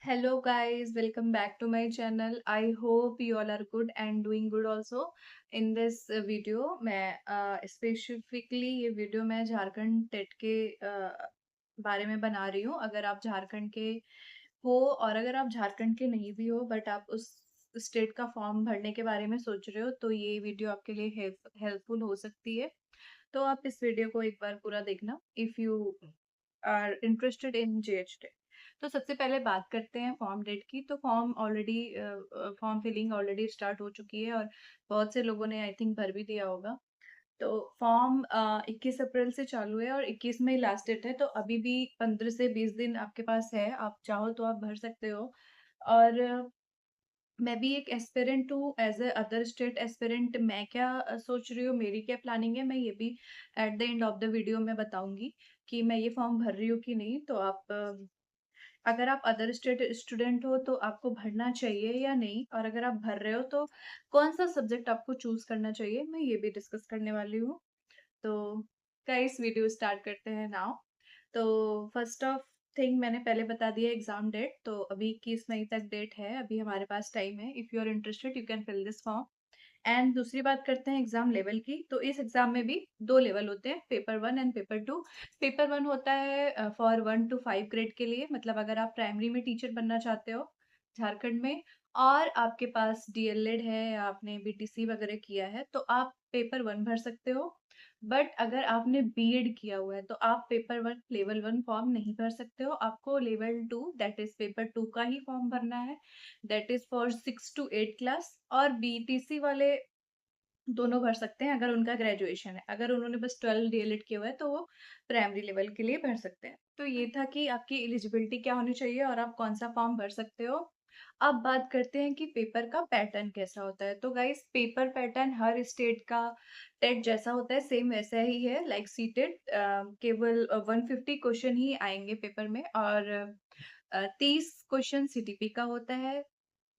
Hello guys, welcome back to my channel. I hope you all are good and doing good also. In this video मैं specifically ये video मैं Jharkhand TET के बारे में बना रही हूँ। अगर आप झारखंड के हो और अगर आप झारखंड के नहीं भी हो बट आप उस स्टेट का फॉर्म भरने के बारे में सोच रहे हो तो ये वीडियो आपके लिए हेल्पफुल हो सकती है। तो आप इस वीडियो को एक बार पूरा देखना if you are interested in GHT. तो सबसे पहले बात करते हैं फॉर्म डेट की। तो फॉर्म फिलिंग ऑलरेडी स्टार्ट हो चुकी है और बहुत से लोगों ने आई थिंक भर भी दिया होगा। तो फॉर्म 21 अप्रैल से चालू है और 21 में लास्ट डेट है, तो अभी भी 15 से 20 दिन आपके पास है। आप चाहो तो आप भर सकते हो। और मैं भी एक एस्पिरेंट हूँ as a other state aspirant. मैं क्या सोच रही हूँ, मेरी क्या प्लानिंग है, मैं ये भी at the end of the video में बताऊंगी कि मैं ये फॉर्म भर रही हूँ कि नहीं। तो अगर आप अदर स्टेट स्टूडेंट हो तो आपको भरना चाहिए या नहीं, और अगर आप भर रहे हो तो कौन सा सब्जेक्ट आपको चूज करना चाहिए, मैं ये भी डिस्कस करने वाली हूँ। तो गाइस वीडियो स्टार्ट करते हैं नाउ। तो फर्स्ट ऑफ थिंग मैंने पहले बता दिया एग्जाम डेट। तो अभी 21 मई तक डेट है, अभी हमारे पास टाइम है। If you are interested you can fill this form. And दूसरी बात करते हैं एग्जाम लेवल की। तो इस एग्जाम में भी दो लेवल होते हैं, पेपर 1 एंड पेपर 2। पेपर 1 होता है फॉर 1 to 5 ग्रेड के लिए, मतलब अगर आप प्राइमरी में टीचर बनना चाहते हो झारखंड में और आपके पास डीएलएड है या आपने बीटीसी वगैरह किया है तो आप पेपर 1 भर सकते हो। बट अगर आपने बीएड किया हुआ है तो आप पेपर 1 लेवल 1 फॉर्म नहीं भर सकते हो। आपको लेवल 2 दैट इज पेपर 2 का ही फॉर्म भरना है। That is for 6 to 8 class. और बीटीसी वाले दोनों भर सकते हैं अगर उनका ग्रेजुएशन है। अगर उन्होंने बस 12 डीएलएड किया हुआ है तो वो प्राइमरी लेवल के लिए भर सकते हैं। तो ये था कि आपकी एलिजिबिलिटी क्या होनी चाहिए और आप कौन सा फॉर्म भर सकते हो। अब बात करते हैं कि पेपर का पैटर्न कैसा होता है। तो गाइस पेपर पैटर्न हर स्टेट का टेट जैसा होता है, सेम वैसा ही है लाइक सीटेट। केवल 150 क्वेश्चन ही आएंगे पेपर में और 30 क्वेश्चन सीटीपी का होता है,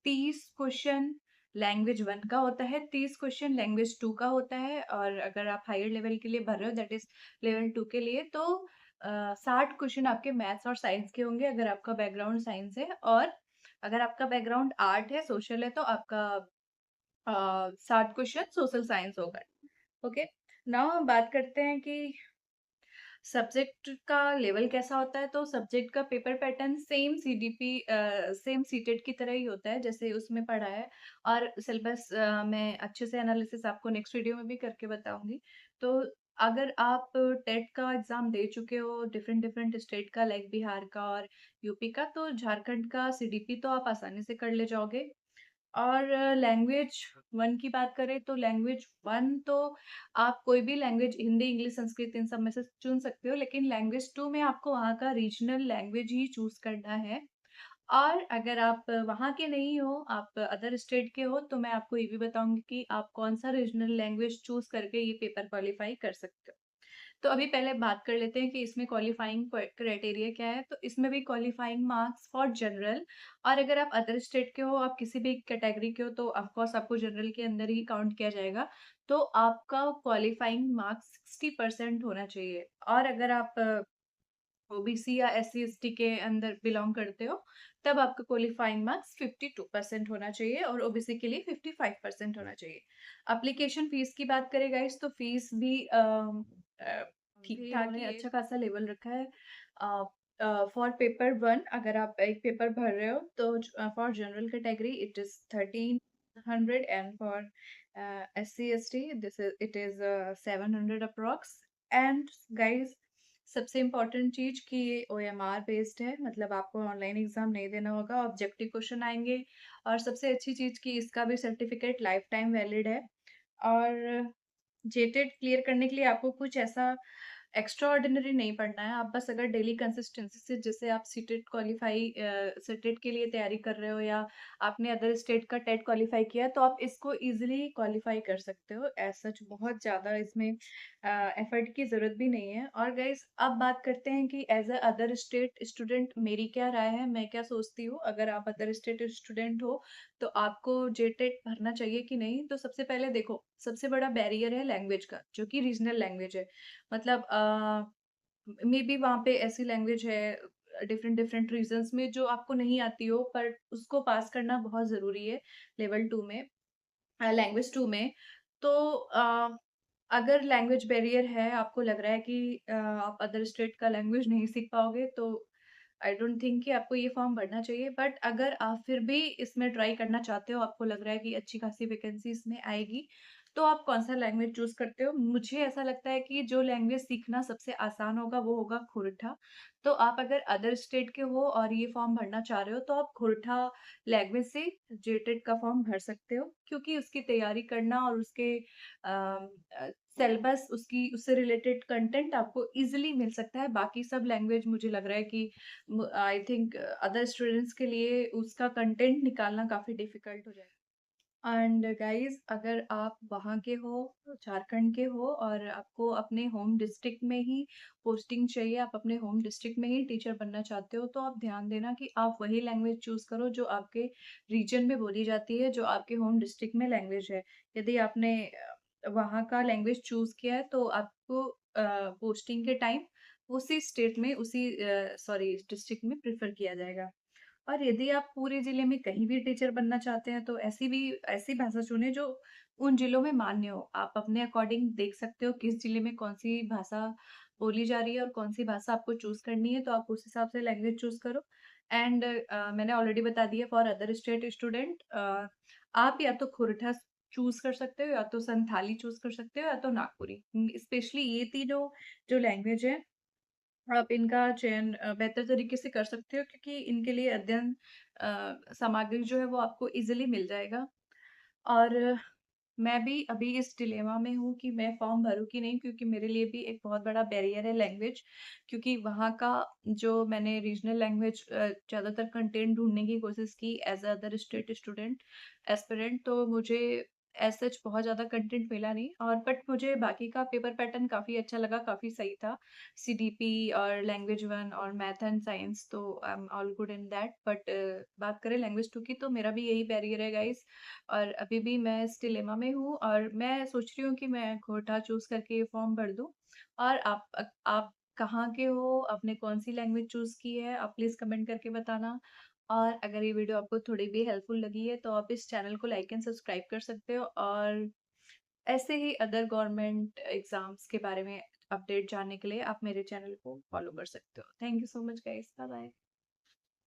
30 क्वेश्चन लैंग्वेज 1 का होता है, 30 क्वेश्चन लैंग्वेज 2 का होता है। और अगर आप हायर लेवल के लिए भर रहे हो दैट इज लेवल 2 के लिए तो 60 क्वेश्चन आपके मैथ्स और साइंस के होंगे अगर आपका बैकग्राउंड साइंस है। और अगर आपका बैकग्राउंड आर्ट है, सोशल है, तो आपका 60 क्वेश्चन सोशल साइंस होगा। ओके, नाउ हम बात करते हैं कि सब्जेक्ट का लेवल कैसा होता है। तो सब्जेक्ट का paper pattern same CDP same CTET की तरह ही होता है जैसे उसमें पढ़ा है। और सिलेबस मैं अच्छे से एनालिसिस आपको नेक्स्ट वीडियो में भी करके बताऊंगी। तो अगर आप टेट का एग्जाम दे चुके हो डिफरेंट डिफरेंट स्टेट का लाइक बिहार का और यूपी का, तो झारखंड का सीडीपी तो आप आसानी से कर ले जाओगे। और लैंग्वेज 1 की बात करें तो लैंग्वेज 1 तो आप कोई भी लैंग्वेज, हिंदी, इंग्लिश, संस्कृत, इन सब में से चुन सकते हो। लेकिन लैंग्वेज 2 में आपको वहाँ का रीजनल लैंग्वेज ही चूज़ करना है। और अगर आप वहाँ के नहीं हो, आप अदर स्टेट के हो, तो मैं आपको ये भी बताऊँगी कि आप कौन-सा रीजनल लैंग्वेज चूज़ करके ये पेपर क्वालीफाई कर सकते हो। तो अभी पहले बात कर लेते हैं कि इसमें क्वालिफाइंग क्राइटेरिया क्या है। तो इसमें भी क्वालिफाइंग मार्क्स फॉर जनरल, और अगर आप अदर स्टेट के हो, आप किसी भी कैटेगरी के हो, तो ऑफ कोर्स आपको जनरल के अंदर ही काउंट किया जाएगा। तो आपका क्वालिफाइंग मार्क्स 60% होना चाहिए। और अगर आप ओबीसी या एससी एसटी के अंदर बिलोंग करते हो तब आपका क्वालिफाइंग मार्क्स 52% होना चाहिए और ओबीसी के लिए 55% होना चाहिए। एप्लीकेशन फीस की बात करें गाइस तो फीस भी ठीक ठाक है, अच्छा खासा लेवल रखा है। फॉर पेपर 1 अगर आप एक पेपर भर रहे हो तो for general category it is 1300 and for SC ST this is it is 700 approx. And guys सबसे इम्पोर्टेंट चीज़ कि ये ओएमआर बेस्ड है, मतलब आपको ऑनलाइन एग्ज़ाम नहीं देना होगा, ऑब्जेक्टिव क्वेश्चन आएँगे। और सबसे अच्छी चीज़ कि इसका भी सर्टिफिकेट लाइफ टाइम वैलिड है। और जेटेट क्लियर करने के लिए आपको कुछ ऐसा एक्स्ट्रा ऑर्डिनरी नहीं पढ़ना है। आप बस अगर डेली कंसिस्टेंसी से, जैसे आप सीटेट क्वालिफाई सीटेट के लिए तैयारी कर रहे हो या आपने अदर स्टेट का टेट क्वालिफाई किया है, तो आप इसको इजीली क्वालिफाई कर सकते हो। एज सच बहुत ज़्यादा इसमें एफर्ट की ज़रूरत भी नहीं है। और गाइस अब बात करते हैं कि as a other state student मेरी क्या राय है, मैं क्या सोचती हूँ। अगर आप अदर स्टेट स्टूडेंट हो तो आपको जेटेट भरना चाहिए कि नहीं। तो सबसे पहले देखो, सबसे बड़ा बैरियर है लैंग्वेज का, जो कि रीजनल लैंग्वेज है। मतलब मे बी वहाँ पे ऐसी लैंग्वेज है डिफरेंट डिफरेंट रीजंस में जो आपको नहीं आती हो, पर उसको पास करना बहुत ज़रूरी है लेवल 2 में, लैंग्वेज 2 में। तो अगर लैंग्वेज बैरियर है, आपको लग रहा है कि आप अदर स्टेट का लैंग्वेज नहीं सीख पाओगे, तो आई डोंट थिंक कि आपको ये फॉर्म भरना चाहिए। बट अगर आप फिर भी इसमें ट्राई करना चाहते हो, आपको लग रहा है कि अच्छी खासी वैकेंसी इसमें आएगी, तो आप कौन-सा लैंग्वेज चूज़ करते हो? मुझे ऐसा लगता है कि जो लैंग्वेज सीखना सबसे आसान होगा, वो होगा खोरठा। तो आप अगर अदर स्टेट के हो और ये फॉर्म भरना चाह रहे हो, तो आप खोरठा लैंग्वेज से जेटेड का फॉर्म भर सकते हो, क्योंकि उसकी तैयारी करना और उसके सिलेबस, उसकी उससे रिलेटेड कंटेंट आपको ईज़िली मिल सकता है। बाकी सब लैंग्वेज मुझे लग रहा है कि आई थिंक अदर स्टूडेंट्स के लिए उसका कंटेंट निकालना काफ़ी डिफ़िकल्ट हो जाएगा। एंड गाइस, अगर आप वहाँ के हो, झारखंड के हो और आपको अपने होम डिस्ट्रिक्ट में ही पोस्टिंग चाहिए, आप अपने होम डिस्ट्रिक्ट में ही टीचर बनना चाहते हो, तो आप ध्यान देना कि आप वही लैंग्वेज चूज़ करो जो आपके रीजन में बोली जाती है, जो आपके होम डिस्ट्रिक्ट में लैंग्वेज है। यदि आपने वहाँ का लैंग्वेज चूज़ किया है, तो आपको पोस्टिंग के टाइम उसी स्टेट में, उसी सॉरी डिस्ट्रिक्ट में प्रेफ़र किया जाएगा। और यदि आप पूरे ज़िले में कहीं भी टीचर बनना चाहते हैं, तो ऐसी भाषा चुनें जो उन ज़िलों में मान्य हो। आप अपने अकॉर्डिंग देख सकते हो किस ज़िले में कौन-सी भाषा बोली जा रही है और कौन-सी भाषा आपको चूज़ करनी है, तो आप उस हिसाब से लैंग्वेज चूज़ करो। एंड मैंने ऑलरेडी बता दिया, फॉर अदर स्टेट स्टूडेंट आप या तो खोरठा चूज़ कर सकते हो, या तो संथाली चूज़ कर सकते हो, या तो नागपुरी। स्पेशली ये तीनों जो लैंग्वेज है, आप इनका चयन बेहतर तरीके से कर सकते हो, क्योंकि इनके लिए अध्ययन सामग्री जो है वो आपको ईज़िली मिल जाएगा। और मैं भी अभी इस डिलेमा में हूँ कि मैं फॉर्म भरूँ कि नहीं, क्योंकि मेरे लिए भी एक बहुत बड़ा बैरियर है लैंग्वेज, क्योंकि वहाँ का जो मैंने रीजनल लैंग्वेज ज़्यादातर कंटेंट ढूँढने की कोशिश की as a other state student aspirant, तो मुझे एज़ सच बहुत ज़्यादा कंटेंट मिला नहीं। और बट मुझे बाकी का पेपर पैटर्न काफ़ी अच्छा लगा, काफ़ी सही था। सीडीपी और लैंग्वेज 1 और मैथ एंड साइंस, तो I am all good in that. But बात करें लैंग्वेज 2 की, तो मेरा भी यही बैरियर है गाइस। और अभी भी मैं इस डिलेमा में हूँ और मैं सोच रही हूँ कि मैं खोटा चूज़ करके ये फॉर्म भर दूँ। और आप कहाँ के हो? आपने कौन-सी लैंग्वेज चूज़ की है? आप प्लीज़ कमेंट करके बताना। और अगर ये वीडियो आपको थोड़ी भी हेल्पफुल लगी है, तो आप इस चैनल को लाइक एंड सब्सक्राइब कर सकते हो, और ऐसे ही अदर गवर्नमेंट एग्ज़ाम्स के बारे में अपडेट जानने के लिए आप मेरे चैनल को फॉलो कर सकते हो। Thank you so much guys. Bye bye.